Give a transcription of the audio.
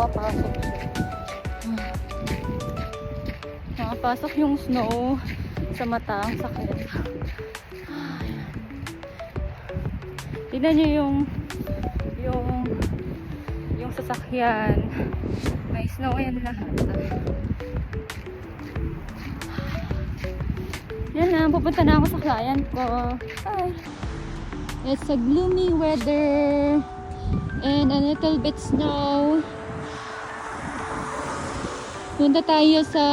nakapasok siya. Nakapasok yung snow sa mata, ang sakit. Tignan nyo yung sasakyan. May snow yan lahat. Yan na, pupunta na ako sa client ko. Hi! It's a gloomy weather and a little bit snow. Punta tayo sa